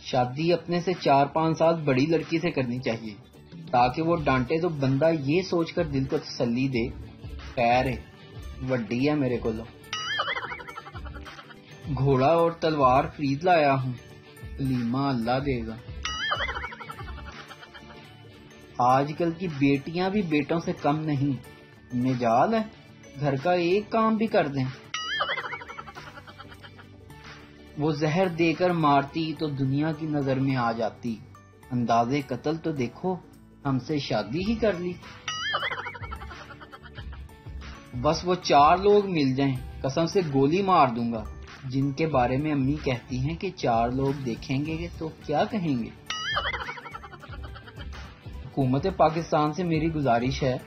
شادی اپنے سے 4-5 سال بڑی لڑکی سے کرنی چاہیے تاکہ وہ ڈانٹے تو بندہ یہ سوچ کر دل کو تسلی دے خیر ہے وڈی ہے میرے کو. گھوڑا اور تلوار خرید لایا ہوں لیما اللہ دے گا. آج کل کی بیٹیاں بھی بیٹوں سے کم نہیں. مجال ہے گھر کا ایک کام بھی کر دیں. وہ زہر دے کر مارتی تو دنیا کی نظر میں آ جاتی. اندازے قتل تو دیکھو ہم سے شادی ہی کر لی. بس وہ 4 لوگ مل جائیں قسم سے گولی مار دوں گا جن کے بارے میں امی کہتی ہیں کہ 4 لوگ دیکھیں گے تو کیا کہیں گے. حکومت پاکستان سے میری گزارش ہے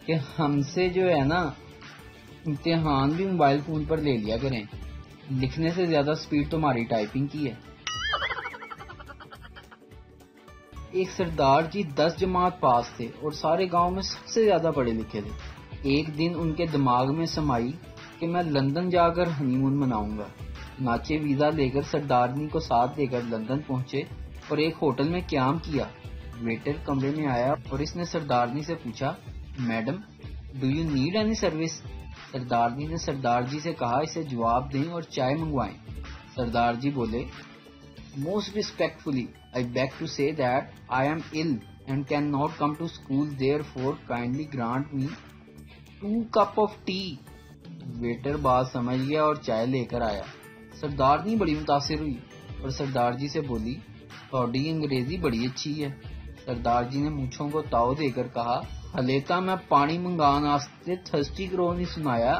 کہ ہم سے جو ہے نا امتحان بھی موبائل فون پر لے لیا کریں. لکھنے سے زیادہ سپیڈ تمہاری ٹائپنگ کی ہے. ایک سردار جی 10 جماعت پاس تھے اور سارے گاؤں میں سب سے زیادہ پڑھے لکھے تھے. ایک دن ان کے دماغ میں سمائی کہ میں لندن جا کر ہنی مون مناؤں گا. ناچے ویزا لے کر سردارنی کو ساتھ لے کر لندن پہنچے اور ایک ہوٹل میں قیام کیا. ویٹر کمرے میں آیا اور اس نے سردارنی سے پوچھا madam do you need any service. سردارنی نے سردار جی سے کہا اسے جواب دیں اور چائے منگوائیں. سردار جی بولے most respectfully I beg to say that I am ill and cannot come to school, therefore kindly grant me 2 cup of tea. Waiter بات سمجھ گیا اور چائے لے کر آیا. سردارنی بڑی متاثر ہوئی اور سردار جی سے بولی تھوڑی انگریزی بڑی اچھی ہے. سردار جی نے مونچھوں کو تاؤ دے کر کہا ہلے تا میں پانی منگان واسطے تھرسٹی کرو نہیں سنایا.